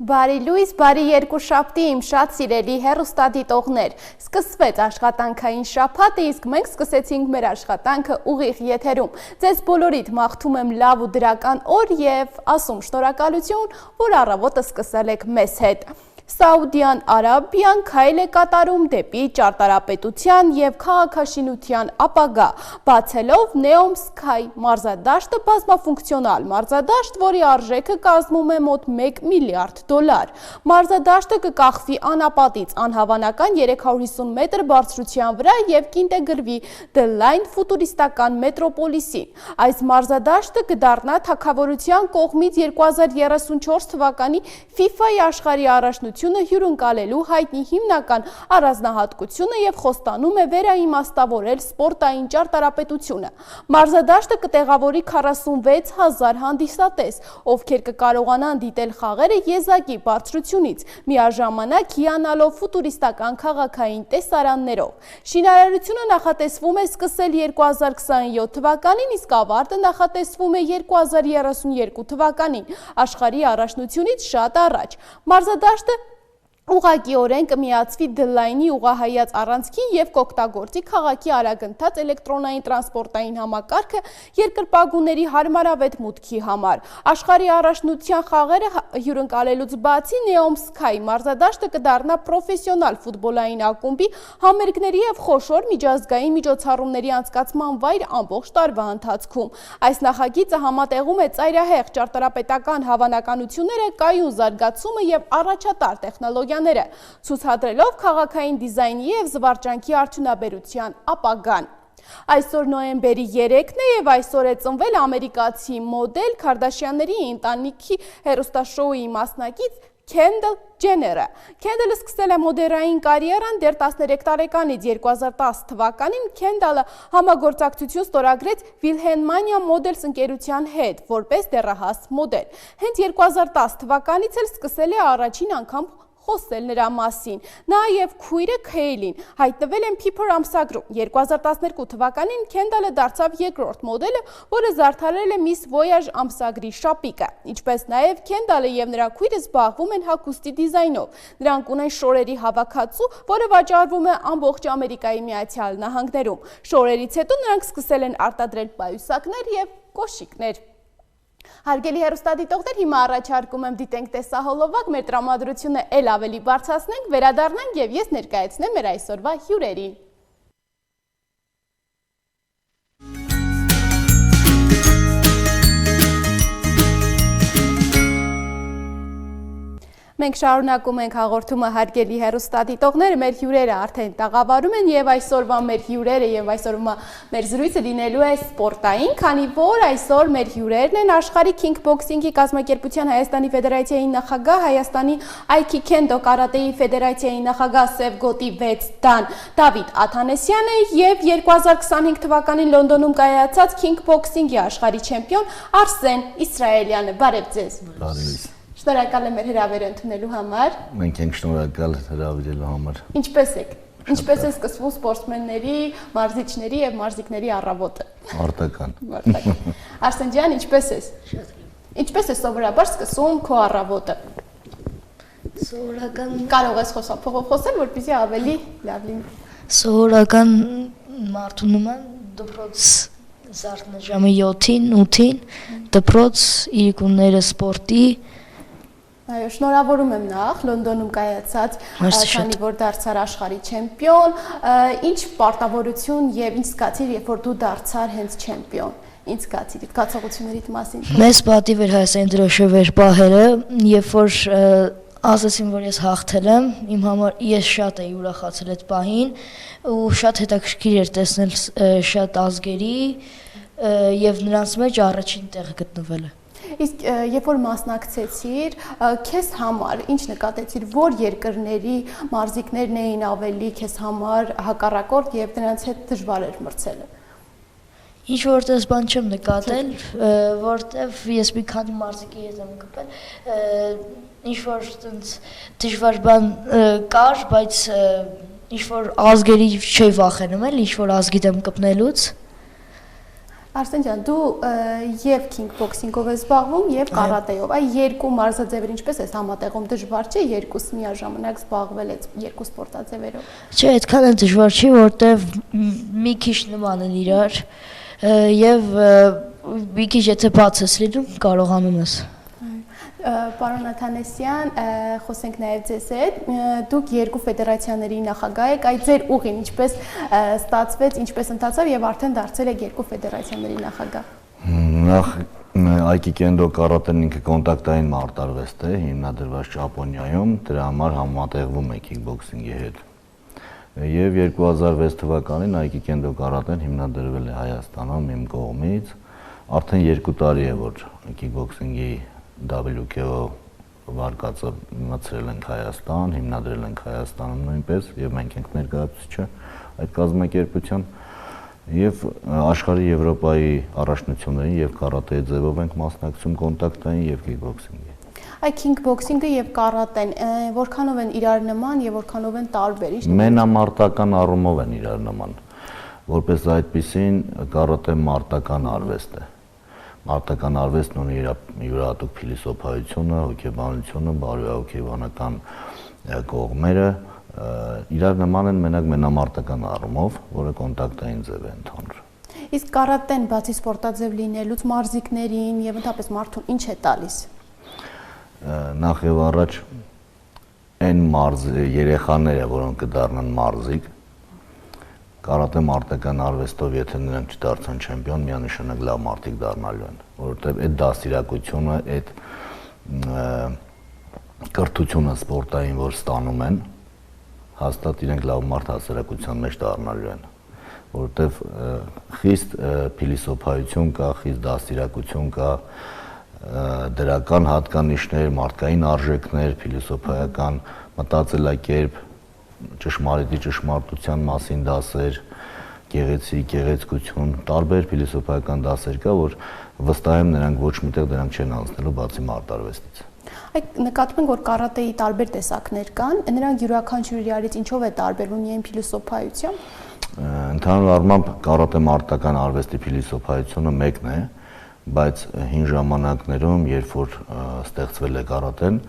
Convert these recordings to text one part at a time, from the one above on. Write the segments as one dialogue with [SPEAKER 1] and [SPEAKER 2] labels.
[SPEAKER 1] Բարի լույս, բարի երկուշաբթի իմ շատ սիրելի հեռուստադիտողներ։ Սկսվեց աշխատանքային շաբաթը, իսկ մենք սկսեցինք մեր աշխատանքը ուղիղ եթերում։ Ձեզ բոլորիդ մաղթում եմ լավ ու դրական օր եւ ասում շնորհակալություն, որ առավոտը սկսել եք մեզ հետ։ Սաուդյան Արաբիան քայլ է կատարում դեպի ճարտարապետության եւ քաղաքաշինության ապագա, բացելով Neom Sky մարզադաշտը բազմաֆունկցիոնալ մարզադաշտ, որի արժեքը կազմում է մոտ $1 միլիարդ։ Մարզադաշտը կկախվի անապատից անհավանական 350 մետր բարձրության վրա եւ կինտեգրվի The Line ֆուտուրիստական մետրոպոլիսին։ Այս մարզադաշտը կդառնա թագավորության կողմից 2034 թվականի FIFA-ի աշխարհի առաջնությունը հյուրընկալելու հայտնի հիմնական առանձնահատկությունը եւ խոստանում է վերաիմաստավորել սպորտային ճարտարապետությունը։ Մարզադաշտը կտեղավորի 46,000 հանդիսատես, ովքեր կկարողանան դիտել խաղերը եզակի բարձրությունից, միաժամանակ հիանալով ֆուտուրիստական քաղաքային տեսարաններով։ Շինարարությունը նախատեսվում է սկսել 2027 թվականին, իսկ ավարտը նախատեսվում է 2032 թվականին, աշխարհի առաջնությունից շատ առաջ։ Մարզադաշտը ուղղակիորեն կմիացվի The Line-ի ուղղահայաց առանցքին եւ կօգտագործի քաղաքի արագընթաց էլեկտրոնային տրանսպորտային համակարգը երկրպագուների հարմարավետ մուտքի համար։ Աշխարհի առաջնության խաղերը հյուրընկալելուց բացի Neom Sky մարզադաշտը կդառնա պրոֆեսիոնալ ֆուտբոլային ակումբի համերգների եւ խոշոր միջազգային միջոցառումների անցկացման վայր ամբողջ տարվա ընթացքում։ Այս նախագիծը համատեղում է ծայրահեղ ճարտարապետական հավանականությունները, կայուն զարգացումը եւ առաջատար տեխնոլոգիաները, ցուցադրելով քաղաքային դիզայնի եւ զվարճանքի արդյունաբերության ապագան։ Այսօր նոյեմբերի 3-ն է եւ այսօր է ծնվել ամերիկացի մոդել Քարդաշյանների ընտանիքի հեռուստաշոուի մասնակից Քենդլ Ջեները։ Քենդլը սկսել է մոդելային կարիերան դեռ 13 տարեկանից։ 2010 թվականին Քենդլը համագործակցություն ստորագրեց Վիլհելմանիա Մոդելս ընկերության հետ որպես դեռահաս մոդել։ Հենց 2010 թվականից էլ սկսել է առաջին անգամ խոսել նրա մասին։ Նա եւ քույրը Քեյլին հայտնվել են People ամսագրում։ 2012 թվականին Քենդլը դարձավ երկրորդ մոդելը, որը զարդարել է Miss Voyage ամսագրի շապիկը։ Ինչպես նաեւ Քենդլը եւ նրա քույրը զբաղվում են հագուստի դիզայնով։ Նրանք ունեն շորերի հավաքածու, որը վաճառվում է ամբողջ Ամերիկայի Միացյալ Նահանգներում։ Շորերից հետո նրանք սկսել են արտադրել պայուսակներ եւ կոշիկներ։ Հարգելի հեռուստադիտողներ, հիմա առաջարկում եմ դիտենք տեսահոլովակ, մեր տրամադրությունը էլ ավելի բարձրացնենք, վերադառնանք եւ ես ներկայացնեմ մեր այսօրվա հյուրերին։ Մենք շարունակում ենք հաղորդումը հարգելի հեռուստադիտողներ, մեր հյուրերը արդեն տաղավարում են եւ այսօրվա մեր հյուրերը եւ այսօրվա մեր զրույցը լինելու է սպորտային, քանի որ այսօր մեր հյուրերն են աշխարհի քինգբոքսինգի կազմակերպության Հայաստանի Ֆեդերացիայի նախագահ, Հայաստանի Aikido կարատեի ֆեդերացիայի նախագահ Սևգոտի 6 դան Դավիթ Աթանեսյանը եւ 2025 թվականին Լոնդոնում կայացած քինգբոքսինգի աշխարհի չեմպիոն Արսեն Իսրայելյանը։ Բարև ձեզ։
[SPEAKER 2] Բարև։
[SPEAKER 1] Շնորհակալ եմ հրավերը ընդունելու համար։
[SPEAKER 2] Մենք ենք շնորհակալ հրավիրելու համար։
[SPEAKER 1] Ինչպես եք։ Ինչպես է սկսվում սպորտսմենների, մարզիչների եւ մարզիկների առավոտը։
[SPEAKER 2] Արտական։
[SPEAKER 1] Արսեն ջան, ինչպես ես։ Ինչպես է սովորաբար սկսում քո առավոտը։
[SPEAKER 3] Սովորական
[SPEAKER 1] կարող ես խոսել, որպեսզի ավելի լավ լինի։
[SPEAKER 3] Սովորական մարդու նման դպրոց զարթն ժամը 7-ին, 8-ին, դպրոց իրիկունները սպորտի։
[SPEAKER 1] Այո, շնորհավորում եմ նախ Լոնդոնում կայացած, քանի որ դարձար աշխարհի չեմպիոն, ինչ պարտավորություն եւ ինչ զգացիր, երբ որ դու դարձար հենց չեմպիոն։ Ինչ զգացիր, զգացողություններիդ մասին։
[SPEAKER 3] Մեծ պատիվ էր Հայաստանի դրոշը պահելը, երբ որ ասացին, որ ես հաղթել եմ, իմ համար ես շատ էի ուրախացել այդ պահին ու շատ հետաքրքիր էր տեսնել շատ ազգերի եւ նրանց մեջ առաջին տեղը գտնվելը։
[SPEAKER 1] Իսկ երբ որ մասնակցեցիր, քեզ համար ինչ նկատեցիր, որ երկրների մարզիկներն էին ավելի քեզ համար հակառակորդ եւ նրանց հետ դժվար էր մրցելը։
[SPEAKER 3] Ինչ որտես բան չեմ նկատել, որտեվ ես մի քանի մարզիկի հետ եմ գտել, ինչ որ դժվար բան կար, բայց ինչ որ ազգերի չի վախենում էլ, ինչ որ ազգի դեմ կպնելուց։
[SPEAKER 1] Արսեն ջան, դու եւ քինգբոքսինգով ես զբաղվում եւ կարատեով։ Այ երկու մարզաձևեր ինչպես ես համատեղում, դժվար չէ երկուս միաժամանակ զբաղվել այդ երկու սպորտաձևերով։
[SPEAKER 3] Չէ, այդքան էլ դժվար չի, որտեվ մի քիչ նման են իրար եւ մի քիչ եթե բաց ես լինում, կարողանում ես։
[SPEAKER 1] Պարոն Աթանեսյան, խոսենք նաև ձեզ հետ, դուք երկու ֆեդերացիաների նախագահ եք, այդ ձեր ուղին ինչպես ստացվեց, ինչպես ընթացավ եւ արդեն դարձել եք երկու ֆեդերացիաների նախագահ։
[SPEAKER 2] Նախ Այկիկենդո կարատեն ինքը կոնտակտային մարտարվեստ է, հիմնադրված Ճապոնիայում, դրա համար համատեղվում է քիկբոքսինգի հետ։ Եվ 2006 թվականին Այկիկենդո կարատեն հիմնադրվել է Հայաստանում իմ կողմից, արդեն 2 տարի է, որ քիկբոքսինգի WKO վարկածը մտցրել ենք Հայաստան, հիմնադրել ենք Հայաստանում նույնպես եւ մենք ենք ներկայացուցիչը այդ կազմակերպության եւ աշխարհի Եվրոպայի առաջնություններին եւ կարատեի ձևով ենք մասնակցում կոնտակտային եւ քիկբոքսինգի։
[SPEAKER 1] Այ քինգբոքսինգը եւ կարատեն որքանով են իրար նման եւ որքանով են տարբեր։
[SPEAKER 2] Մենամարտական առումով են իրար նման։ Որպես այդպիսին կարատեն մարտական արվեստ է։ Մարտական արվեստն ունի իր յուրահատուկ փիլիսոփայությունը, հոգեբանությունը, բարոյահոգեբանական կողմերը իրար նման են մենակ մենամարտական առումով, որը կոնտակտային ձև է ընդհանուր։
[SPEAKER 1] Իսկ կարատեն բացի սպորտաձև լինելուց մարզիկներին եւ ընդհանրապես մարդուն ինչ է տալիս։
[SPEAKER 2] Նախ եւ առաջ այն երեխաները, որոնք կդառնան մարզիկ, կարատե մարտական արվեստով եթե նրանք չդարձան չեմպիոն, միանշանակ լավ մարդիկ դառնալու են, որովհետև այդ դաստիարակությունը, այդ կրթությունը սպորտային, որ ստանում են, հաստատ իրենք լավ մարդ հասարակության մեջ դառնալու են, որովհետև խիստ փիլիսոփայություն կա, խիստ դաստիարակություն կա, դրական հատկանիշներ, մարդկային արժեքներ, փիլիսոփայական մտածելակերպ, ճշմարիտի ճշմարտության մասին դասեր, գեղեցկություն, տարբեր փիլիսոփայական դասեր կա, որ վստահ եմ նրանք ոչ միտեղ դրանք չեն անցնելու բացի մարտարվեստից։
[SPEAKER 1] Այդ նկատում ենք, որ կարատեի տարբեր տեսակներ կան, նրանք յուրաքանչյուր իրարից ինչով է տարբերվում միայն փիլիսոփայությամբ։
[SPEAKER 2] Ընդհանուր առմամբ կարատե մարտական արվեստի փիլիսոփայությունը մեկն է, բայց հին ժամանակներում, երբ որ ստեղծվել է կարատեն,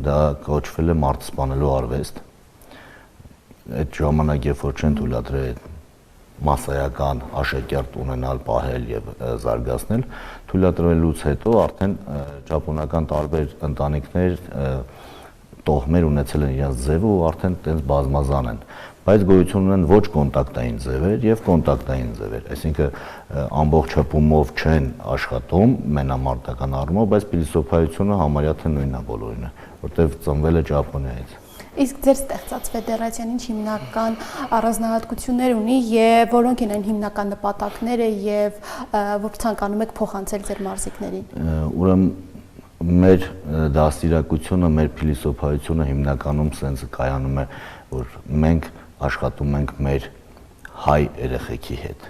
[SPEAKER 2] դա կոչվել է մարդ սպանելու արվեստ։ Այդ ժամանակ, երբ որ չեն թույլատրել մասսայական աշակերտ ունենալ, պահել եւ զարգացնել, թույլատրելուց հետո արդեն ճապոնական տարբեր ընտանիքներ տոհմեր ունեցել են իրենց ձևը ու արդեն տենց բազմազան են, բայց գոյություն ունեն ոչ կոնտակտային ձևեր եւ կոնտակտային ձևեր, այսինքն ամբողջ հպումով չեն աշխատում մենամարտական առումով, բայց փիլիսոփայությունը համարյա թե նույնն է բոլորին, որտեղ ծնվել է Ճապոնիայից։
[SPEAKER 1] Իսկ ձեր ստեղծած ֆեդերացիան ինչ հիմնական առանձնահատկություններ ունի եւ որոնք են այն հիմնական նպատակները եւ որ ցանկանում եք փոխանցել ձեր մարզիկներին։
[SPEAKER 2] Ուրեմն մեր դաստիարակությունը, մեր փիլիսոփայությունը հիմնականում սենց կայանում է, որ մենք աշխատում ենք մեր հայ երեխեքի հետ,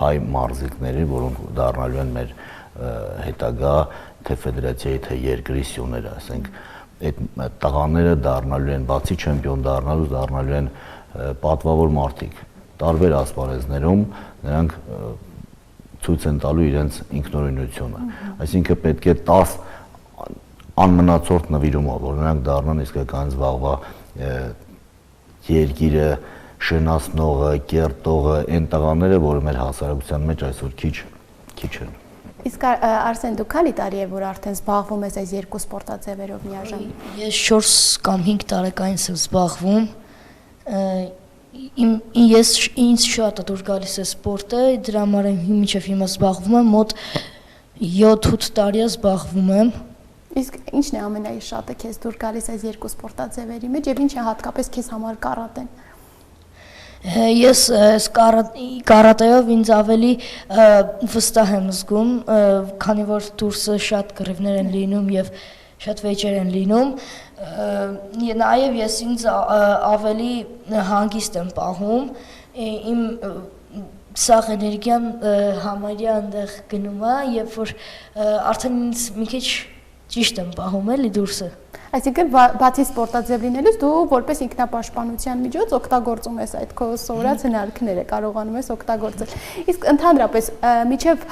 [SPEAKER 2] հայ մարզիկների, որոնք դառնալու են մեր հետագա թե ֆեդերացիայի, թե երկրի սյուները, ասենք այդ տղաները դառնալու են, բացի չեմպիոն դառնալու են պատվավոր մարդիկ, տարբեր ասպարեզներում նրանք ցույց են տալու իրենց ինքնուրույնությունը, այսինքն պետք է 10 անմնացորդ նվիրումով, որ նրանք դառնան իսկական զբաղվա երկիրը շնացնողը, կերտողը, այն տղաները, որը մեր հասարակության մեջ այսօր քիչ են։
[SPEAKER 1] Իսկ Արսեն, դու քանի տարի է որ արդեն զբաղվում ես այս երկու սպորտաձևերով միաժամանակ։
[SPEAKER 3] Ես 4 կամ 5 տարեկանից եմ զբաղվում։ Ինձ շատ է դուր գալիս է սպորտը, դրա համար մինչև հիմա զբաղվում եմ, մոտ 7-8 տարի զբաղվում եմ։
[SPEAKER 1] Իսկ ի՞նչն է ամենաշատը քեզ դուր գալիս այս երկու սպորտաձևերի մեջ եւ ինչ է հատկապես քեզ համար կարատեն։
[SPEAKER 3] Ես կարատեով ինձ ավելի վստահ եմ զգում, քանի որ դուրսը շատ կռիվներ են լինում եւ շատ վեճեր են լինում, նաեւ ես ինձ ավելի հանգիստ եմ պահում, իմ սաղ էներգիան համարյա այնտեղ գնում է, երբ որ արդեն ինձ մի քիչ ճիշտ եմ պահում էլի դուրսը։
[SPEAKER 1] Այսինքն բացի սպորտաձև լինելուց դու որպես ինքնապաշտպանության միջոց օգտագործում ես այդ քո սովորած հնարքները, կարողանում ես օգտագործել։ Իսկ ընդհանրապես միջև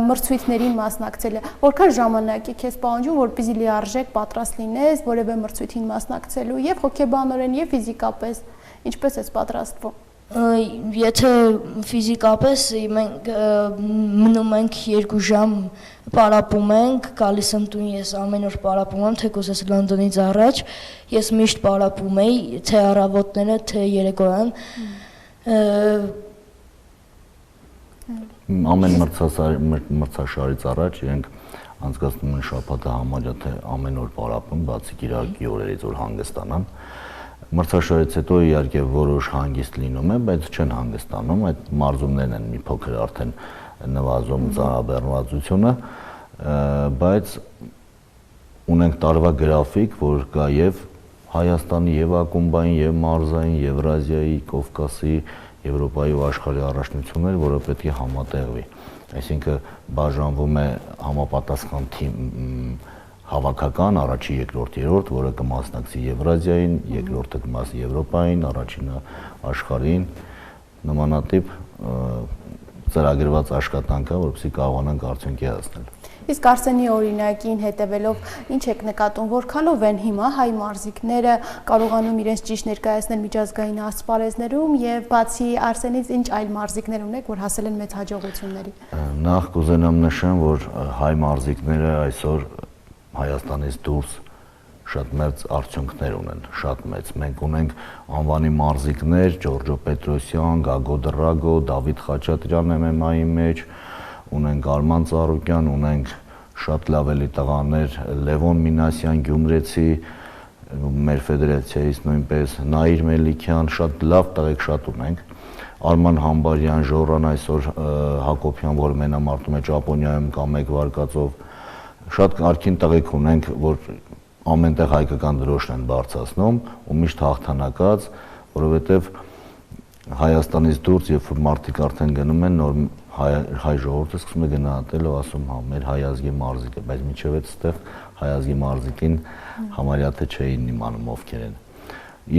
[SPEAKER 1] մրցույթներին մասնակցելը որքան ժամանակ է քեզ պահանջում, որպեսզի լիարժեք պատրաստ լինես որևէ մրցույթին մասնակցելու եւ հոգեբանորեն եւ ֆիզիկապես, ինչպես ես պատրաստվում։
[SPEAKER 3] Եթե ֆիզիկապես մենք մնում ենք 2 ժամ պարապում ենք, գալիս եմ տուն, ես ամեն օր պարապում եմ, թեկուզ ես Լոնդոնից առաջ, ես միշտ պարապում էի, թե առավոտները, թե երեկոյան։
[SPEAKER 2] Ամեն մրցաշարից առաջ իրենք անցկացնում են շաբաթը համարյա թե ամեն օր պարապում, բացի կիրակի օրերից որ հանգստանան։ Մրցաշարից հետո իհարկե որոշ հանգիստ լինում է, բայց չեն հանգստանում, այդ մարզումներն են մի փոքր արդեն նվազում ծանրաբեռնվածությունը, բայց ունենք տարվա գրաֆիկ, որ կա եւ Հայաստանի եւ ակումբային եւ մարզային, Եվրազիայի, Կովկասի, Եվրոպայի ու աշխարհի առաջնություններ, որը պետք է համատեղվի։ Այսինքն բաժանվում է համապատասխան թիմ հավաքական, առաջի, երկրորդ, երրորդ, որը կմասնակցի Եվրազիային, երկրորդը կմասնակցի Եվրոպային, առաջինը աշխարհին, նմանատիպ ծրագրված աշխատանք է, որպեսզի կարողանանք արդյունքի հասնել։
[SPEAKER 1] Իսկ Արսենի օրինակին հետևելով ինչ եք նկատում, որքանով են հիմա հայ մարզիկները կարողանում իրենց ճիշտ ներկայացնել միջազգային ասպարեզներում եւ բացի Արսենից ինչ այլ մարզիկներ ունեք, որ հասել են մեծ հաջողությունների։
[SPEAKER 2] Նախ կուզենամ նշեմ, որ հայ մարզիկները այսօր Հայաստանից դուրս շատ մեծ արդյունքներ ունեն, շատ մեծ։ Մենք ունենք անվանի մարզիկներ, Ջորջո Պետրոսյան, Գագո Դրագո, Դավիթ Խաչատրյան MMA-ի մեջ, ունենք Արման Ծառուկյան, ունենք շատ լավ էլի տղաներ, Լևոն Մինասյան, Գյումրեցի, մեր ֆեդերացիայից նույնպես, Նաիր Մելիքյան, շատ լավ տղեկ շատ ունենք։ Արման Համբարյան, Ժորան այսօր Հակոբյան, որ մենամարտում է Ճապոնիայում կամ 1 վարկածով, շատ արքին տղեկ ունենք, որ ամենտեղ հայկական դրոշն են բարձրացնում ու միշտ հաղթանակած, որովհետև Հայաստանից դուրս, երբ որ մարդիկ արդեն գնում են, նոր հայ ժողովուրդը սկսում է գնահատել ու ասում, հա, մեր հայ ազգի մարզիկը, բայց մինչև այդտեղ հայ ազգի մարզիկին համարյա թե չէին իմանում ովքեր են։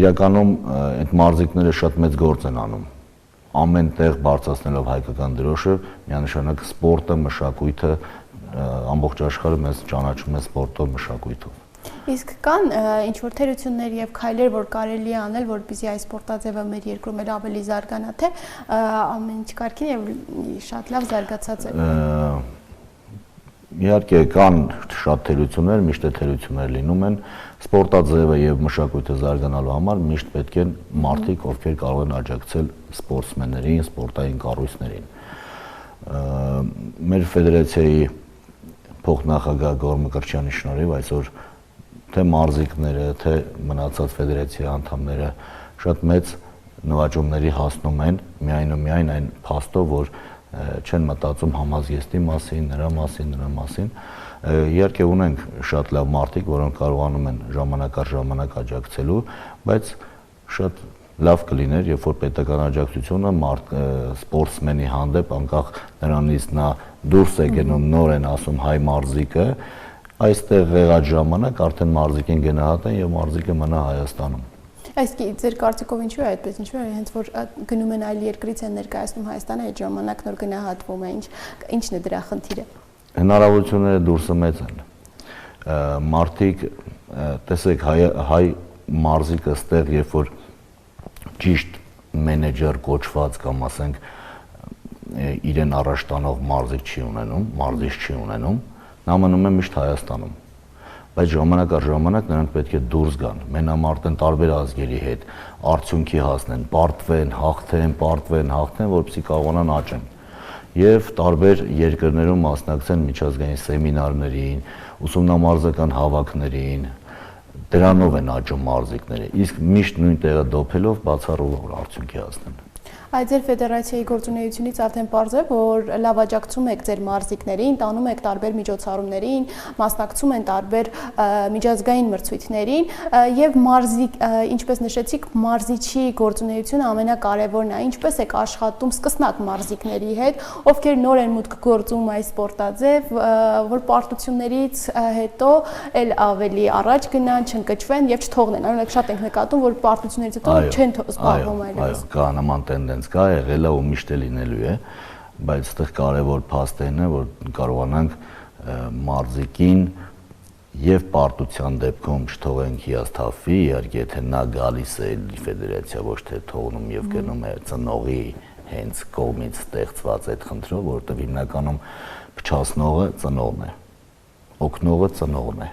[SPEAKER 2] Իրականում այդ մարզիկները շատ մեծ գործ են անում։ Ամեն տեղ բարձրացնելով հայկական դրոշը, միանշանակ սպորտը, մշակույթը ամբողջ աշխարհը մեզ ճանաչում է սպորտով, մշակույթով։
[SPEAKER 1] Իսկ կան ինչ-որ թերություններ եւ քայլեր, որ կարելի է անել, որպեսզի այս սպորտաձևը մեր երկրում էլ ավելի զարգանա, թե ամեն ինչ կարգին եւ շատ լավ զարգացած է։
[SPEAKER 2] Իհարկե կան շատ թերություններ, միշտ է թերություններ լինում են, սպորտաձևը եւ մշակույթը զարգանալու համար միշտ պետք են մարդիկ, ովքեր կարող են աջակցել սպորտսմեններին, սպորտային կառույցներին։ Մեր ֆեդերացիայի փոխնախագահ Գոռ Մկրտչյանի շնորհիվ այսօր թե մարզիկները, թե մնացած ֆեդերացիայի անդամները շատ մեծ նվաճումների հասնում են միայն այն փաստով, որ չեն մտածում համազգեստի մասին, նրա մասին։ Իհարկե ունենք շատ լավ մարդիկ, որոնք կարողանում են ժամանակ առ ժամանակ աջակցելու, բայց շատ լավ կլիներ, երբ որ պետական աջակցությունը սպորտսմենի հանդեպ, անկախ նրանից նա դուրս է գնում, նոր են ասում հայ մարզիկը, այստեղ եղած ժամանակ արդեն մարզիկին գնահատեն եւ մարզիկը մնա Հայաստանում։
[SPEAKER 1] Այսինքն ձեր կարծիքով ինչու է այդպես, ինչու է հենց որ գնում են այլ երկրից են ներկայացնում Հայաստանը, այդ ժամանակ նոր գնահատվում է, ինչն է դրա խնդիրը։
[SPEAKER 2] Հնարավորությունները դուրսը մեծ են։ Մարդիկ, տեսեք, հայ մարզիկը ստեղ, երբ որ ճիշտ մենեջեր կոչված կամ ասենք իրեն առաջ տանող մարզիկ չի ունենում, նա մնում է միշտ Հայաստանում։ Բայց ժամանակ առ ժամանակ նրանք պետք է դուրս գան, մենամարտեն տարբեր ազգերի հետ, արդյունքի հասնեն, պարտվեն, հաղթեն, որպեսզի կարողանան աճեն։ Եվ տարբեր երկրներում մասնակցեն միջազգային սեմինարներին, ուսումնամարզական հավաքներին, դրանով են աճում մարզիկները, իսկ միշտ նույն տեղը դոփելով բացառով արդյունքի հասնեն։
[SPEAKER 1] Այդ ձեր ֆեդերացիայի գործունեությունից արդեն պարզ է, որ լավ աջակցում եք ձեր մարզիկներին, տանում եք տարբեր միջոցառումներին, մասնակցում են տարբեր միջազգային մրցույթներին եւ ինչպես նշեցիք, մարզիչի գործունեությունը ամենակարևորն է։ Ինչպես եք աշխատում սկսնակ մարզիկների հետ, ովքեր նոր են մուտք գործում այս սպորտաձև, որ պարտություններից հետո էլ ավելի առաջ գնան, չընկճվեն եւ չթողնեն։ Այնուհետեւ շատ ենք նկատում, որ պարտություններից հետո չեն զբաղվում այլևս։
[SPEAKER 2] Կա նման տենդենս կա, եղել է ու միշտ լինելու է, բայց այդտեղ կարևոր փաստն է, որ կարողանանք մարզիկին եւ պարտության դեպքում չթողենք հիասթափվի, իհարկե եթե նա գալիս է ֆեդերացիա, ոչ թե թողնում եւ գնում է ծնողի հենց կողմից ստեղծված այդ խնդրով, որովհետեւ հիմնականում փչացնողը ծնողն է, օգնողը ծնողն է։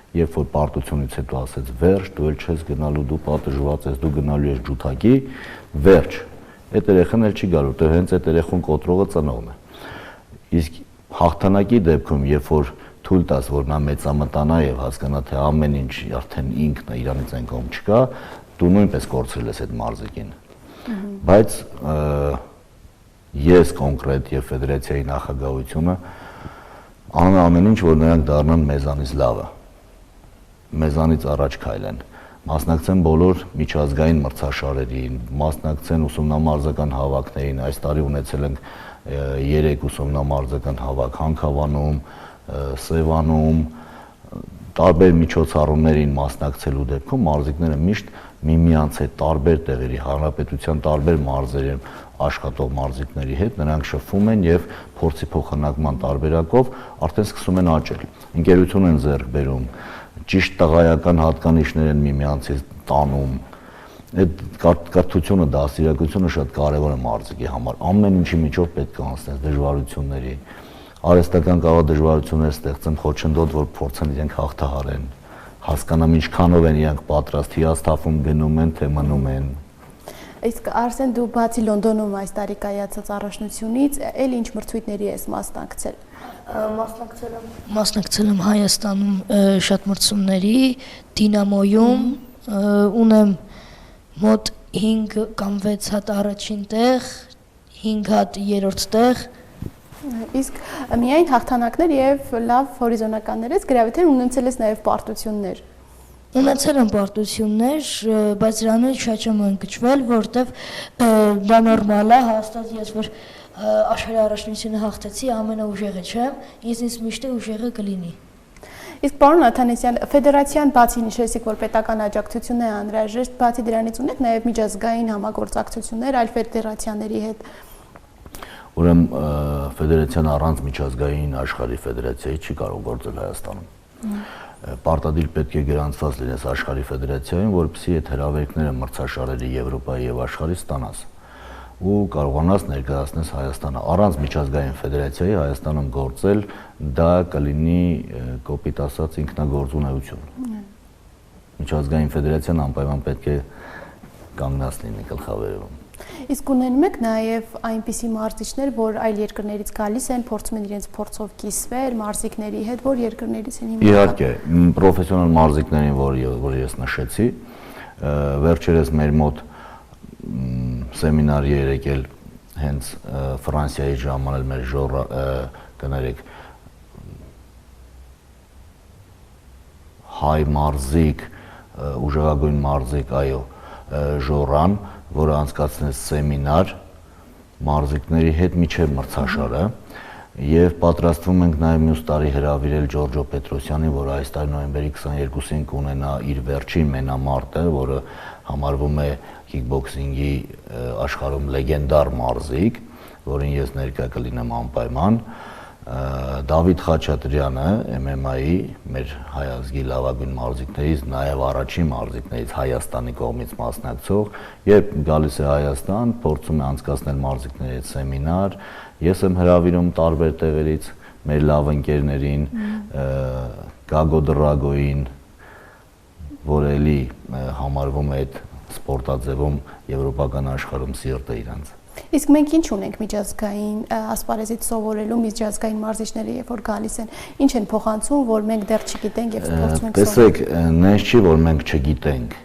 [SPEAKER 2] Երբ որ պարտությունից հետո ասեց վերջ, դու էլ չես գնալու, դու պատժված ես, դու գնալու ես ջութակի, վերջ։ Այդ երեխան էլ չի գալու, դե հենց այդ երեխուն կոտրողը ծնողն է։ Իսկ հաղթանակի դեպքում, երբ որ թույլ տաս, որ նա մեծամտանա եւ հասկանա, թե ամեն ինչ արդեն ինքն է, իրանից այն կողմ չկա, դու նույնպես կորցրել ես այդ մարզիկին։ Բայց ես կոնկրետ եւ ֆեդերացիայի նախագահությունը անում ամեն ինչ, որ նրանք դառնան մեզանից լավը, մեզանից առաջ քայլեն, մասնակցեն բոլոր միջազգային մրցաշարերին, մասնակցեն ուսումնամարզական հավաքներին, այս տարի ունեցել ենք 3 ուսումնամարզական հավաք Հանքավանում, Սևանում, տարբեր միջոցառումներին մասնակցելու դեպքում մարզիկները միշտ միմյանց հետ տարբեր տեղերի, հանրապետության տարբեր մարզերում աշխատող մարզիկների հետ նրանք շփվում են եւ փորձի փոխանակման տարբերակով արդեն սկսում են աճել։ Ընկերություն են ձեռք բերում, ճիշտ տղայական հատկանիշներ են միմյանցից տանում։ Այդ կրթությունը, դաստիարակությունը շատ կարևոր է մարզիկի համար։ Ամեն ինչի միջով պետք է անցնես դժվարությունների։ Արհեստական կարող դժվարություններ ստեղծեն, խոչընդոտ, որ փորձեն իրենք հաղթահարեն, հասկանամ ինչքանով են իրենք պատրաստ, հիասթափում գնում են, թե մնում են։
[SPEAKER 1] Իսկ Արսեն, դու բացի Լոնդոնում այս տարի կայացած առաջնությունից, էլ ինչ մրցույթների ես մասնակցել։
[SPEAKER 3] Մասնակցել եմ Հայաստանում շատ մրցումների, Դինամոյում, ունեմ մոտ 5 կամ 6 հատ առաջին տեղ, 5 հատ երրորդ տեղ։
[SPEAKER 1] Իսկ միայն հաղթանակներ եւ լավ հորիզոնականներ ես գրավի, թե ունեցել ես նաեւ պարտություններ։
[SPEAKER 3] Ունեցել եմ պարտություններ, բայց դրանից շատ չեմ ընկճվել, որովհետև դա նորմալ է, հաստատ ես որ աշխարհի առաջնությունը հաղթեցի, ամենաուժեղը չեմ, ինձ միշտ ուժեղը կլինի։
[SPEAKER 1] Իսկ պարոն Աթանեսյան, ֆեդերացիան բացի նշեցիք, որ պետական աջակցություն է անհրաժեշտ, բացի դրանից ունեք նաեւ միջազգային համագործակցություններ այլ ֆեդերացիաների հետ։
[SPEAKER 2] Ուրեմն ֆեդերացիան առանց միջազգային աշխարհի ֆեդերացիայի չի կարող գործել Հայաստանում։ Պարտադիր պետք է գրանցված լինես աշխարհի ֆեդերացիայում, որպեսզի այդ հրավերքները մրցաշարերի Եվրոպայի եւ աշխարհի ստանաս ու կարողանաս ներկայացնես Հայաստանը։ Առանց միջազգային ֆեդերացիայի Հայաստանում գործել դա կլինի կոպիտ ասած ինքնագործունեություն։ Միջազգային ֆեդերացիան անպայման պետք է կանգնած լինի գլխավերևում։
[SPEAKER 1] Իսկ ունենում եք նաև այնպիսի մարզիչներ, որ այլ երկրներից գալիս են, փորձում են իրենց փորձով կիսվել մարզիկների հետ, որ երկրներից են հիմա։
[SPEAKER 2] Իհարկե, պրոֆեսիոնալ մարզիկներին, որ ես նշեցի, վերջերս մեր մոտ սեմինարի էր եկել հենց Ֆրանսիայի ժամանել մեր ժորա կներեք հայ մարզիկ, ուժեղագույն մարզիկ, այո, ժորան, որը անցկացնեց սեմինար մարզիկների հետ միջև մրցաշարը եւ պատրաստվում ենք նաեւ մյուս տարի հրավիրել Ջորջո Պետրոսյանին, որը այս տարի նոյեմբերի 22-ին կունենա իր վերջին մենամարտը, որը համարվում է քիքբոքսինգի աշխարհում լեգենդար մարզիկ, որին ես ներկա կլինեմ անպայման, Դավիթ Խաչատրյանը MMA-ի մեր հայ ազգի լավագույն մարզիկներից, նաև առաջին մարզիկներից Հայաստանի կողմից մասնակցող, երբ գալիս է Հայաստան, փորձում է անցկացնել մարզիկների հետ սեմինար, ես եմ հրավիրում տարբեր տեղերից մեր լավ ընկերներին, Գագո Դրագոին, որ էլի համարվում է այդ սպորտաձևում եվրոպական աշխարհում սիրտը իրանց։
[SPEAKER 1] Իսկ մենք ինչ ունենք միջազգային ասպարեզից սովորելու միջազգային մարզիչները, երբ որ գալիս են, ինչ են փոխանցում, որ մենք դեռ չգիտենք եւ փորձում ենք սովորել։
[SPEAKER 2] Տեսեք, նենց չի, որ մենք չգիտենք։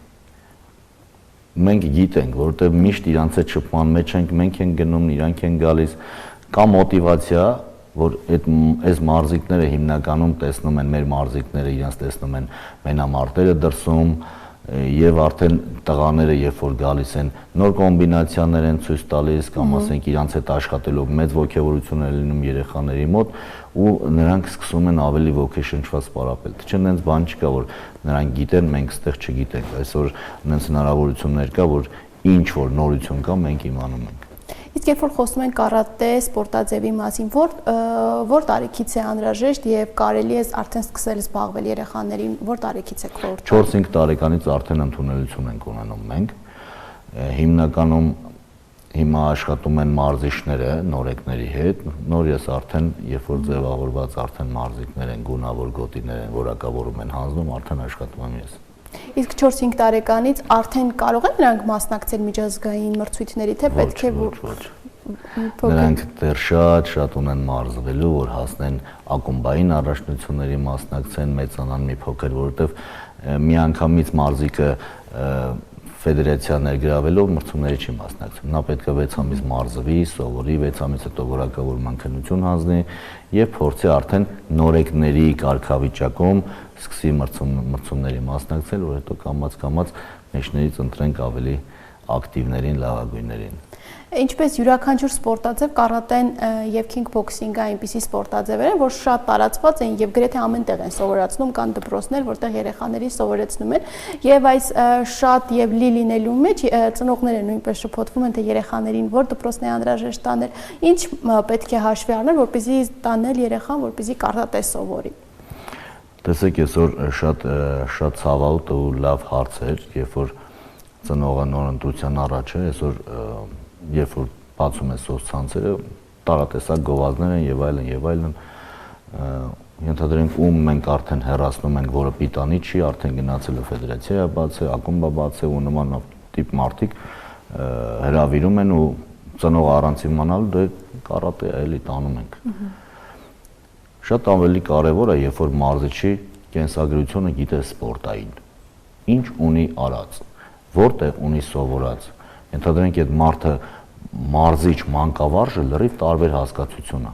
[SPEAKER 2] մենք գիտենք, որովհետև միշտ իրանց հետ շփման մեջ ենք, մենք ենք գնում, իրանք են գալիս, կա մոտիվացիա, որ այս մարզիկները հիմնականում տեսնում են մեր մարզիկները, իրենց տեսնում են մենամարտերը դրսում եւ արդեն տղաները երբ որ գալիս են նոր կոմբինացիաներ են ցույց տալիս կամ ասենք իրանց հետ աշխատելով մեծ ողջավորություն է լինում երեխաների մոտ ու նրանք սկսում են ավելի ոգեշնչված պարապել։ Թե չնենց բան չկա որ նրանք գիտեն, մենք ստեղ չգիտենք։ Այսօր նենց հնարավորություններ կա, որ ինչ որ նորություն կա, մենք իմանում ենք։
[SPEAKER 1] Իսկ երբ որ խոսում ենք կարատե սպորտաձևի մասին, որ տարիքից է անհրաժեշտ եւ կարելի է արդեն սկսել զբաղվել երեխաներին, որ տարիքից է խորհուրդ։
[SPEAKER 2] 4-5 տարեկանից արդեն ընդունելություն ենք ունենում մենք։ Հիմնականում հիմա աշխատում են մարզիչները նորեկների հետ, նոր ես արդեն երբ որ ձևավորված արդեն մարզիկներ են, գունավոր գոտիներ են, որակավորում են հանձնում, արդեն աշխատում եմ ես։
[SPEAKER 1] Իսկ 4-5 տարեկանից արդեն կարող են նրանք մասնակցել միջազգային մրցույթների, թե պետք է որ
[SPEAKER 2] նրանք դեռ շատ ունեն մարզվելու, որ հասնեն ակումբային առաջնությունների մասնակցեն, մեծանան մի փոքր, որովհետև միանգամից մարզիկը ֆեդերացիա ներգրավելով մրցումների չի մասնակցում։ Նա պետք է 6 ամիս մարզվի, սովորի, 6 ամիս հետո որակավորման քննություն հանձնի եւ փորձի արդեն նորեկների կարգավիճակում սկսի մրցումների մասնակցել, որ հետո կամաց մեջներից ընտրենք ավելի ակտիվներին, լավագույններին։
[SPEAKER 1] Ինչպես յուրաքանչյուր սպորտաձև կարատեն եւ քինգբոքսինգը այնպիսի սպորտաձևեր են, որ շատ տարածված են եւ գրեթե ամենտեղ են սովորացնում, կան դպրոցներ, որտեղ երեխաներին սովորեցնում են եւ այս շատ եւ լի լինելու մեջ ծնողները նույնպես շփոթվում են թե երեխաներին որ դպրոցն է անհրաժեշտ տանել, ինչ պետք է հաշվի առնել, որպեսզի տանել երեխան, որպեսզի կարատե սովորի։
[SPEAKER 2] Տեսեք, այսօր շատ ցավալտ ու լավ հարց էր, երբ որ ծնողը նոր ընտրության առաջ է, այսօր երբ որ բացում է սոցցանցերը, տարատեսակ գովազդներ են եւ այլն, ենթադրենք ում մենք արդեն հեռացնում ենք, որը պիտանի չի, արդեն գնացել է ֆեդերացիա բացել, ակումբ բացել ու նման տիպ մարդիկ հրավիրում են ու ծնողը առանց իմանալու դե կարատե էլի տանում ենք։ Շատ ավելի կարևոր է, երբ որ մարզիչի կենսագրությունը գիտե սպորտային, ինչ ունի արած, որտեղ ունի սովորած, ենթադրենք այդ մարդը մարզիչ մանկավարժը լրիվ տարբեր հասկացություն է,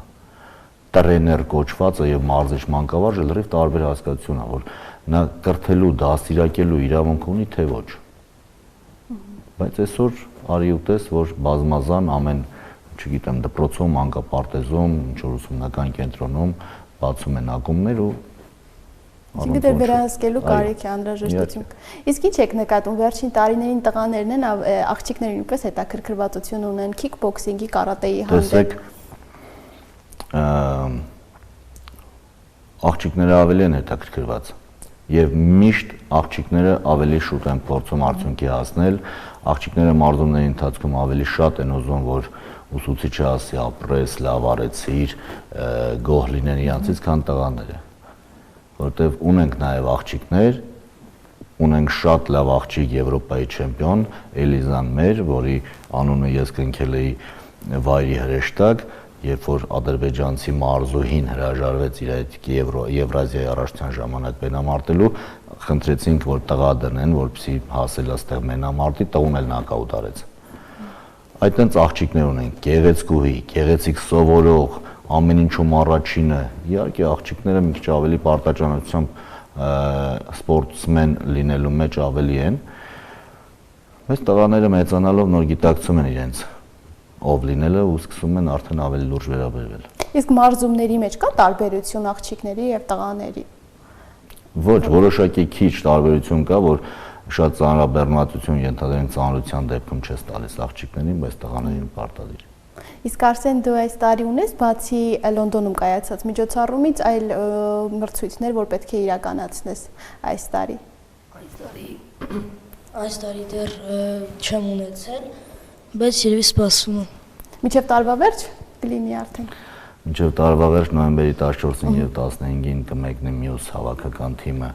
[SPEAKER 2] տրեներ կոչվածը եւ մարզիչ մանկավարժը լրիվ տարբեր հասկացություն է, որ նա կրթելու, դաստիարակելու իրավունք ունի, թե ոչ։ Բայց այսօր արի ու տես, որ բազմազան ամեն, չգիտեմ, դպրոցում, մանկապարտեզում, ինչ-որ ուսումնական կենտրոնում բացում են ակումբներ ու
[SPEAKER 1] Իսկ դեռ վերահսկելու կարիք է անհրաժեշտություն։ Իսկ ինչ եք նկատում վերջին տարիներին տղաներն են աղջիկները նույնպես հետաքրքրվածություն ունեն քիկբոքսինգի, կարատեի հանդեպ։
[SPEAKER 2] Տեսեք, աղջիկները ավելի են հետաքրքրված եւ միշտ աղջիկները ավելի շուտ են փորձում արդյունքի հասնել, աղջիկները մարզումների ընթացքում ավելի շատ են ուզում, որ ուսուցիչը ասի ապրես, լավ արեցիր, գոհ լինեն իրանցից, քան տղաները։ Որտեվ ունենք նաև աղջիկներ, ունենք շատ լավ աղջիկ Եվրոպայի չեմպիոն Էլիզան մեր, որի անունը ես կնքել էի վայրի հրեշտակ, երբ որ ադրբեջանցի մարզուհին հրաժարվեց իր այդ Եվրազիայի առաջնության ժամանակ մենամարտելու, խնդրեցինք, որ տղա դնեն, որպեսզի հասել աստեղ մենամարտի, տղուն էլ նոկաուտ արեց։ Այդտենց աղջիկներ ունենք, գեղեցկուհի, գեղեցիկ սովորող, ամեն ինչում առաջինը, իհարկե աղջիկները մի քիչ ավելի պարտաճանությամբ սպորտսմեն լինելու մեջ ավելի են, բայց տղաները մեծանալով նոր գիտակցում են իրենց ով լինելը ու սկսում են արդեն ավելի լուրջ վերաբերվել։
[SPEAKER 1] Իսկ մարզումների մեջ կա տարբերություն աղջիկների եւ տղաների։
[SPEAKER 2] Ոչ, որոշակի քիչ տարբերություն կա, որ շատ ծանրաբեռնվածություն ենթադրենք ծանրության դեպքում չես տալիս աղջիկներին, բայց տղաներին պարտադիր։
[SPEAKER 1] Իսկ Արսեն դու այս տարի ունես բացի Լոնդոնում կայացած միջոցառումից այլ մրցույթներ, որ պետք է իրականացնես այս տարի։
[SPEAKER 3] Այս տարի դեռ չեմ ունեցել, բայց երևի սպասվում է։
[SPEAKER 1] Մինչև տարվա վերջ կլինի արդեն։
[SPEAKER 2] Մինչև տարվա վերջ նոյեմբերի 14-ին եւ 15-ին կմեկնի մյուս հավաքական թիմը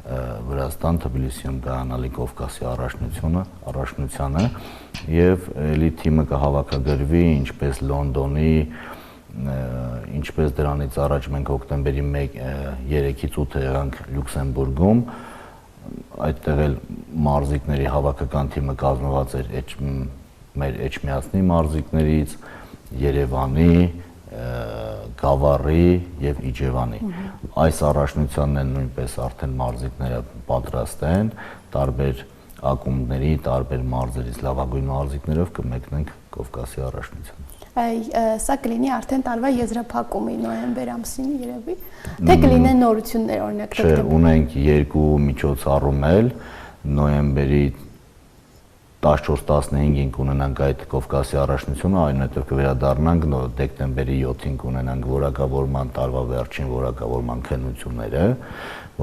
[SPEAKER 2] Վրաստան, Թբիլիսիում կայանալի Կովկասի առաջնությանը եւ էլի թիմը կհավաքագրվի ինչպես Լոնդոնի, ինչպես դրանից առաջ մենք հոկտեմբերի 3-ից 8 եղանք Լյուքսեմբուրգում, այդտեղ էլ մարզիկների հավաքական թիմը կազմված էր մեր Էջմիածնի մարզիկներից, Երևանի, Գավառի եւ Իջևանի։ Այս առաջնությանն են նույնպես արդեն մարզիկները պատրաստ են, տարբեր ակումբների, տարբեր մարզերից լավագույն մարզիկներով կմեկնենք Կովկասի առաջնության։
[SPEAKER 1] Սա կլինի արդեն տարվա եզրափակումի նոյեմբեր ամսին երևի, թե կլինեն նորություններ օրինակ
[SPEAKER 2] Չէ, ունենք երկու միջոցառում էլ նոյեմբերի 14-15-ին կունենանք այդ Կովկասի առաջնությունը, այնուհետև կվերադառնանք դեկտեմբերի 7-ին կունենանք որակավորման տարվա վերջին որակավորման քննությունները,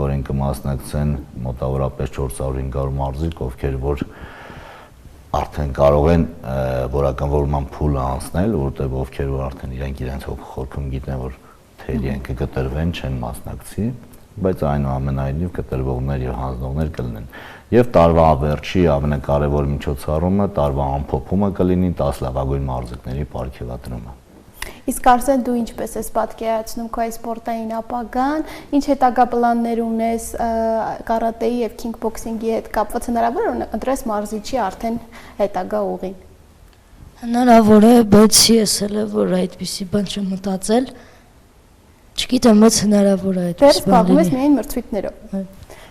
[SPEAKER 2] որին կմասնակցեն մոտավորապես 400-500 մարզիկ, ովքեր որ արդեն կարող են որակավորման փուլը անցնել, որտեղ ովքեր որ արդեն իրենց խորքում գիտեն, որ թերի են կկտրվեն, չեն մասնակցի, բայց այնուամենայնիվ կտրվողներ եւ հանձնողներ կլինեն։ Եվ տարվա վերջի ամենակարևոր միջոցառումը, տարվա ամփոփումը կլինի 10 լավագույն մարզիկների պարգևատրումը։
[SPEAKER 1] Իսկ Արսեն, դու ինչպես ես պատկերացնում քո այս սպորտային ապագան, ինչ հետագա պլաններ ունես կարատեի եւ քինգբոքսինգի հետ կապված, հնարավոր է ընտրես մարզիչի արդեն հետագա ուղին։
[SPEAKER 3] Հնարավոր է, բայց ես էլ որ այդպիսի բան չեմ մտածել։ Չգիտեմ, բայց հնարավոր է այդպես
[SPEAKER 1] բան։ Դեռ զբաղվում ես միայն մրցույթներով։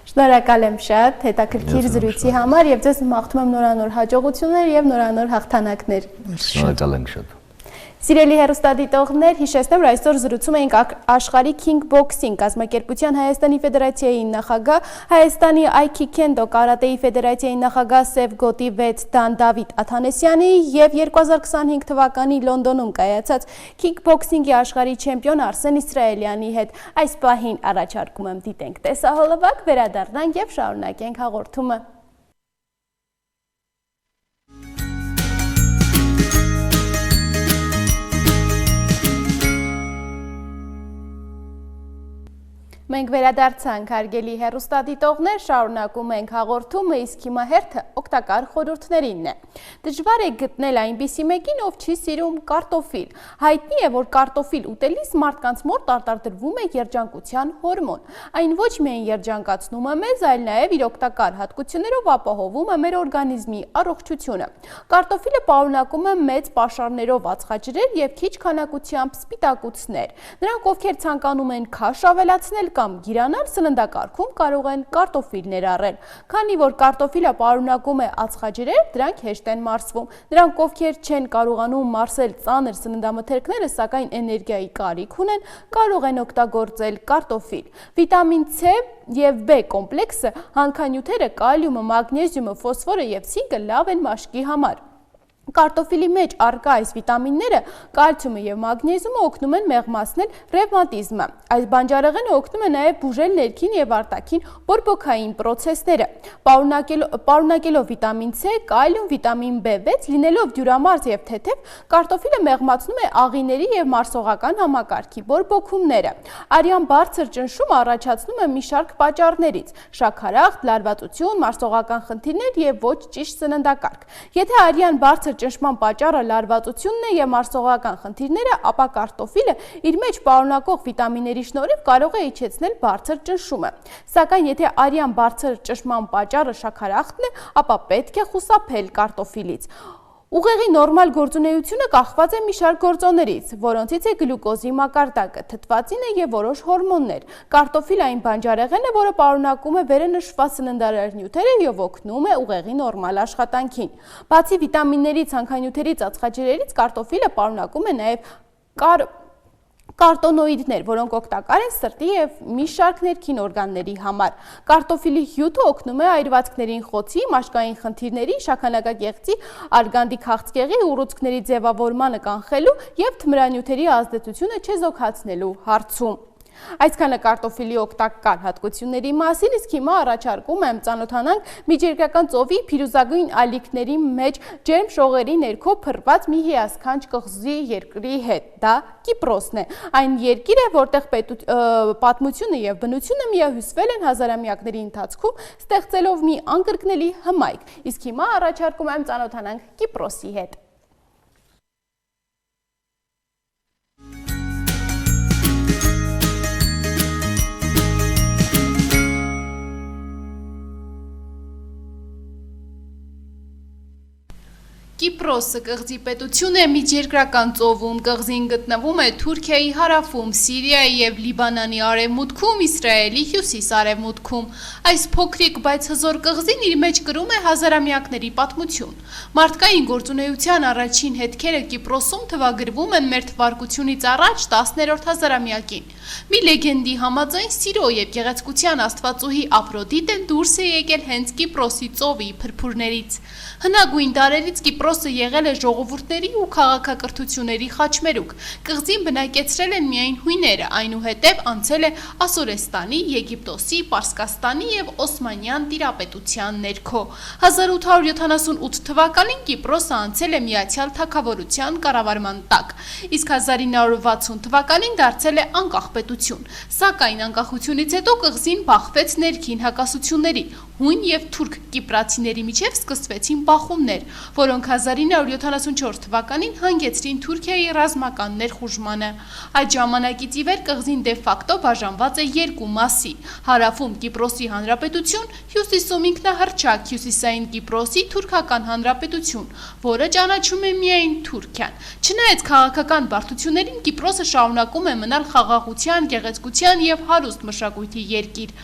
[SPEAKER 1] Շնորհակալ եմ շատ հետաքրքիր զրույցի համար եւ ձեզ մաղթում եմ նորանոր հաջողություններ եւ նորանոր հաղթանակներ։
[SPEAKER 2] Շնորհակալ ենք շատ։
[SPEAKER 1] Սիրելի հեռուստադիտողներ, հիշեցնեմ, որ այսօր զրուցում էինք աշխարհի քինգբոքսինգ կազմակերպության Հայաստանի Ֆեդերացիայի նախագահ, Հայաստանի Այքիքենդո կարատեի ֆեդերացիայի նախագահ Սևգոտի 6 դան Դավիթ Աթանեսյանի եւ 2025 թվականի Լոնդոնում կայացած քինգբոքսինգի աշխարհի չեմպիոն Արսեն Իսրայելյանի հետ։ Այս պահին առաջարկում եմ դիտենք տեսահոլովակ, վերադառնանք եւ շարունակենք հաղորդումը։ Մենք վերադարձանք, հարգելի հեռուստադիտողներ, շարունակում ենք հաղորդումը, իսկ հիմա հերթը օգտակար խորհուրդներինն է։ Դժվար է գտնել այնպիսի մեկին, ով չի սիրում կարտոֆիլ։ Հայտնի է, որ կարտոֆիլ ուտելիս մարդկանց մոտ արտադրվում է երջանկության հորմոն։ Այն ոչ միայն երջանկացնում է մեզ, այլ նաև իր օգտակար հատկություններով ապահովում է մեր օրգանիզմի առողջությունը։ Կարտոֆիլը պարունակում է մեծ պաշարներով ածխաջրեր եւ քիչ քանակությամբ սպիտակուցներ։ Նրանք, ովքեր ցանկանում են քաշ ավելացնել կամ գիրանալ, սննդակարգում կարող են կարտոֆիլ ներառել։ Քանի որ կարտոֆիլը պարունակում է ածխաջրեր, դրանք հեշտ են մարսվում։ Նրանք, ովքեր չեն կարողանում մարսել ծանր սննդամթերքները, սակայն էներգիայի կարիք ունեն, կարող են օգտագործել կարտոֆիլ։ Վիտամին C եւ B կոմպլեքսը, հանքանյութերը, կալիումը, մագնեզիումը, ֆոսֆորը եւ ցինկը լավ են մաշկի համար։ Կարտոֆիլի մեջ առկա այս վիտամինները, կալցիումը եւ մագնեզիումը օգնում են մեղմացնել ռևմատիզմը։ Այս բանջարեղենը օգնում է նաեւ բուժել ներքին եւ արտաքին բորբոքային պրոցեսները։ Պարունակելով վիտամին C, կալիում, վիտամին B6, լինելով դյուրամարս եւ թեթև, կարտոֆիլը մեղմացնում է աղիների եւ մարսողական համակարգի բորբոքումները։ Արյան բարձր ճնշումը առաջացնում է մի շարք պատճառներից՝ շաքարախտ, լարվածություն, մարսողական խնդիրներ եւ ոչ ճիշտ սննդակարգ։ Եթե արյան բարձր ճնշման պատճառը լարվածությունն է եւ մարսողական խնդիրները, ապա կարտոֆիլը իր մեջ պարունակող վիտամինների շնորհիվ կարող է իջեցնել բարձր ճնշումը։ Սակայն եթե արյան բարձր ճնշման պատճառը շաքարախտն է, ապա պետք է խուսափել կարտոֆիլից։ Ուղեղի նորմալ գործունեությունը կախված է մի շարք գործոններից, որոնցից է գլյուկոզի մակարդակը, թթվածինը եւ որոշ հորմոններ։ Կարտոֆիլը այն բանջարեղենն է, որը պարունակում է վերը նշված սննդարար նյութերը եւ օգնում է ուղեղի նորմալ աշխատանքին։ Բացի վիտամինների, ցանքանյութերի, ածխաջրերից, կարտոֆիլը պարունակում է նաեւ կարտոնոիդներ, որոնք օգտակար են սրտի եւ մի շարք ներքին օրգանների համար։ Կարտոֆիլի հյութը օգնում է այրվածքներին խոցի, մաշկային խնդիրների, շաքանակագեղձի, արգանդի քաղցկեղի, ուռուցքների ձևավորմանը կանխելու եւ թմրանյութերի ազդեցությունը չեզոքացնելու հարցում։ Այսքանը կարտոֆիլի օգտակար հատկությունների մասին, իսկ հիմա առաջարկում եմ ծանոթանանք միջերկրական ծովի փիրուզագույն ալիքների մեջ ջերմ շողերի ներքո փռված մի հիասքանչ կղզի երկրի հետ։ Դա Կիպրոսն է։ Այն երկիր է, որտեղ պատմությունը եւ բնությունը միահյուսվել են հազարամյակների ընթացքում, ստեղծելով մի անկրկնելի հմայք։ Իսկ հիմա առաջարկում եմ ծանոթանանք Կիպրոսի հետ։ Կիպրոսը կղզի պետություն է միջերկրական ծովում, կղզին գտնվում է Թուրքիայի հարավում, Սիրիայի և Լիբանանի արևմուտքում, Իսրայելի հյուսիս-արևմուտքում։ Այս փոքրիկ, բայց հզոր կղզին իր մեջ կրում է հազարամյակների պատմություն։ Մարդկային գործունեության առաջին հետքերը Կիպրոսում թվագրվում են մեր թվարկությունից առաջ 10-րդ հազարամյակին։ Մի լեգենդի համաձայն սիրո և գեղեցկության աստվածուհի Աֆրոդիտեն դուրս է եկել հենց Կիպրոսի ծովի փրփուրներից։ Հնագույն դարերից Կիպրոսը եղել է ժողովուրդների ու քաղաքակրթությունների խաչմերուկ։ Կղզին բնակեցրել են միայն հույները, այնուհետև անցել է Ասորեստանի, Եգիպտոսի, Պարսկաստանի և Օսմանյան տիրապետության ներքո։ 1878 թվականին Կիպրոսը անցել է Միացյալ Թագավորության կառավարման տակ, իսկ 1960 թվականին դարձել է անկախ պետություն։ Սակայն անկախությունից հետո կղզին բախվեց ներքին հակասությունների։ Հույն և թուրք կիպրացիների միջև սկսվեցին բախումներ, որոնք 1974 թվականին հանգեցրին Թուրքիայի ռազմական ներխուժմանը։ Այդ ժամանակից ի վեր կղզին դե ֆակտո բաժանված է երկու մասի՝ հարավում Կիպրոսի հանրապետություն, հյուսիսում ինքնահռչակ Հյուսիսային Կիպրոսի թուրքական հանրապետություն, որը ճանաչում է միայն Թուրքիան։ Չնայած քաղաքական բարդություններին, Կիպրոսը շարունակում է մնալ խաղաղության, գեղեցկության և հարուստ մշակույթի երկիր։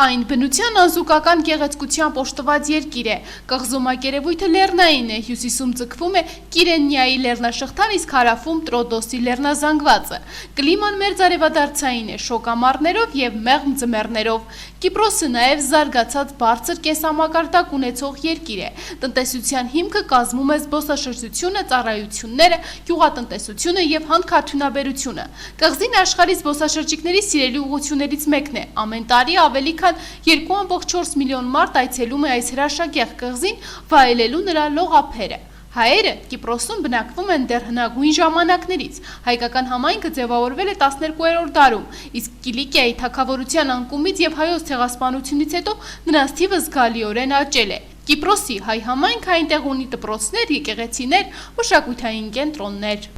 [SPEAKER 1] Այն բնության անզուգական գեղեցկությամբ օժտված երկիր է։ Կղզու մակերևույթը լեռնային է, հյուսիսում ձգվում է Կիրենիայի լեռնաշղթան, իսկ հարավում Տրոդոսի լեռնազանգվածը։ Կլիման մերձարևադարձային է, շոգ ամառներով և մեղմ ձմեռներով։ Կիպրոսը նաև զարգացած բարձր կենսամակարդակ ունեցող երկիր է։ Տնտեսության հիմքը կազմում է զբոսաշրջությունը, ծառայությունները, գյուղատնտեսությունը և հանքարդյունաբերությունը։ Կղզին աշխարհի զբոսաշրջիկների սիրելի ուղղություններից մեկն է։ Ամեն տարի ավելի քան 2.4 միլիոն մարդ այցելում է այս հրաշագեղ կղզին, վայելելու նրա լողափերը։ Հայերը Կիպրոսում բնակվում են դեռ հնագույն ժամանակներից։ Հայկական համայնքը ձևավորվել է 12-րդ դարում, իսկ Կիլիկիայի թագավորության անկումից և հայոց ցեղասպանությունից հետո նրանց թիվը զգալիորեն աճել է։ Կիպրոսի հայ համայնքը այնտեղ ունի դպրոցներ, եկեղեցիներ, մշակութային կենտրոններ։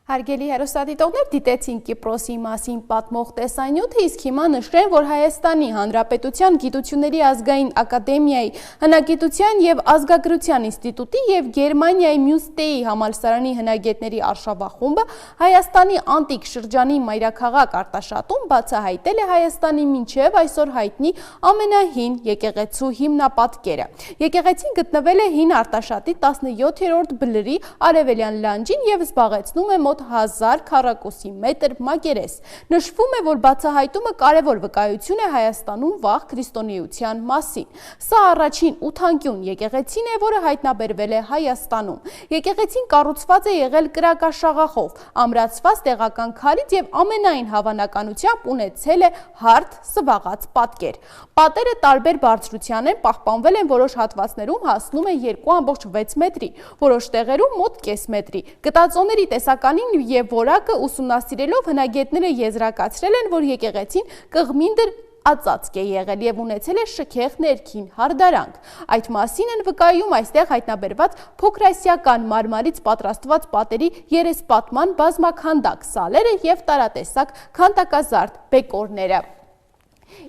[SPEAKER 1] Հարգելի հեռուստադիտողներ, դիտեցին Կիպրոսի մասին պատմող տեսանյութը, իսկ հիմա նշեմ, որ Հայաստանի Հանրապետության Գիտությունների ազգային ակադեմիայի հնագիտության և ազգագրության ինստիտուտի և Գերմանիայի Մյունստեի համալսարանի հնագետների արշավախումբը Հայաստանի անտիկ շրջանի մայրաքաղաք Արտաշատում բացահայտել է Հայաստանի մինչև այսօր հայտնի ամենահին եկեղեցու հիմնապատկերը։ Եկեղեցին գտնվել է հին Արտաշատի 17-րդ բլրի արևելյան լանջին և զբաղեցնում է մոտ 1000 քառակուսի մետր մակերես։ Նշվում է, որ բացահայտումը կարևոր վկայություն է Հայաստանում վաղ քրիստոնեության մասին։ Սա առաջին ութանկյուն եկեղեցին է, որը հայտնաբերվել է Հայաստանում։ Եկեղեցին կառուցված է եղել կրակաշաղախով, ամրացված տեղական քարից և ամենայն հավանականությամբ ունեցել է հարթ սվաղած պատկեր։ Պատերը տարբեր բարձրության են, պահպանվել են, որոշ հատվածներում հասնում է 2.6 մետրի, որոշ տեղերում մոտ կես մետրի։ Գտածոների տեսականին և որակը ուսումնասիրելով հնագետները եզրակացրել են, որ եկեղեցին կղմինդր ածածկ է եղել և ունեցել է շքեղ ներքին հարդարանք։ Այդ մասին են վկայում այստեղ հայտնաբերված փոքրասիական մարմարից պատրաստված պատերի երեսպատման բազմաքանդակ սալերը և տարատեսակ քանդակազարդ բեկորները։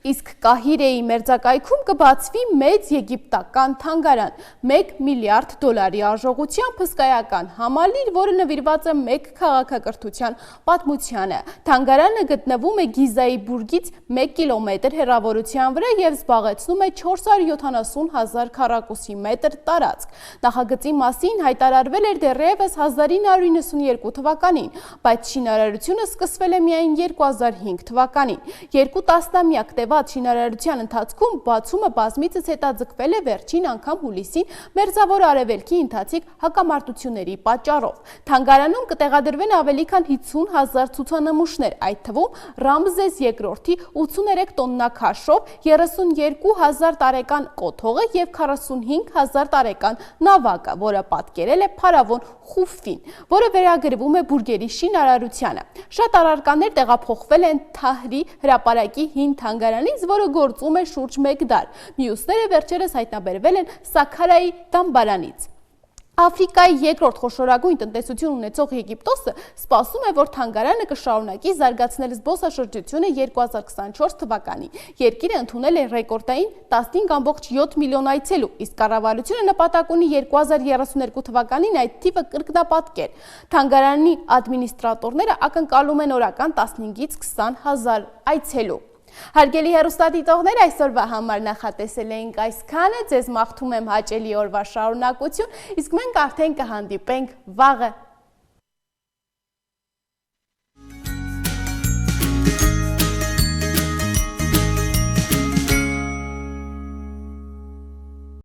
[SPEAKER 1] Իսկ Կահիրեի մերձակայքում կբացվի մեծ եգիպտական թանգարան, 1 միլիարդ դոլարի արժողությամբ հսկայական համալիր, որը նվիրված է մեկ քաղաքակրթության պատմությանը։ Թանգարանը գտնվում է Գիզայի բուրգից 1 կիլոմետր հեռավորության վրա և զբաղեցնում է 470,000 քառակուսի մետր տարածք։ Նախագծի մասին հայտարարվել էր դեռևս 1992 թվականին, բայց շինարարությունը սկսվել է միայն 2005 թվականին։ Երկու տասնամյակ տևած շինարարության ընթացքում բացումը բազմիցս հետաձգվել է վերջին անգամ հուլիսին մերձավոր արևելքի ընթացիկ հակամարտությունների պատճառով։ Թանգարանում կտեղադրվեն ավելի քան 50,000 ցուցանմուշներ, այդ թվում Ռամզես II-ի 83 տոննա քաշով, 32,000 տարեկան կոթողը և 45,000 տարեկան նավակը, որը պատկերել է փարավոն Խուֆին, որը վերագրվում է բուրգերի շինարարությանը։ Շատ առարկաներ տեղափոխվել են Թահրի հրապարակի հին թանգարանից, որը գործում է շուրջ 1 դար։ Մյուսները վերջերս հայտնաբերվել են Սաքարայի դամբարանից։ Աֆրիկայի երկրորդ խոշորագույն տնտեսություն ունեցող Եգիպտոսը սպասում է, որ թանգարանը կշարունակի զարգացնել զբոսաշրջությունը 2024 թվականին։ Երկիրը ընդունել է ռեկորդային 15.7 միլիոն այցելու, իսկ կառավարությունը նպատակ ունի 2032 թվականին այդ թիվը կրկնապատկել։ Թանգարանի ադմինիստրատորները ակնկալում են օրական 15-ից 20 հազար այցելու։ Հարգելի հեռուստադիտողներ, այսօրվա համար նախատեսել էինք այսքանը, ձեզ մաղթում եմ հաճելի օրվա շարունակություն, իսկ մենք արդեն կհանդիպենք վաղը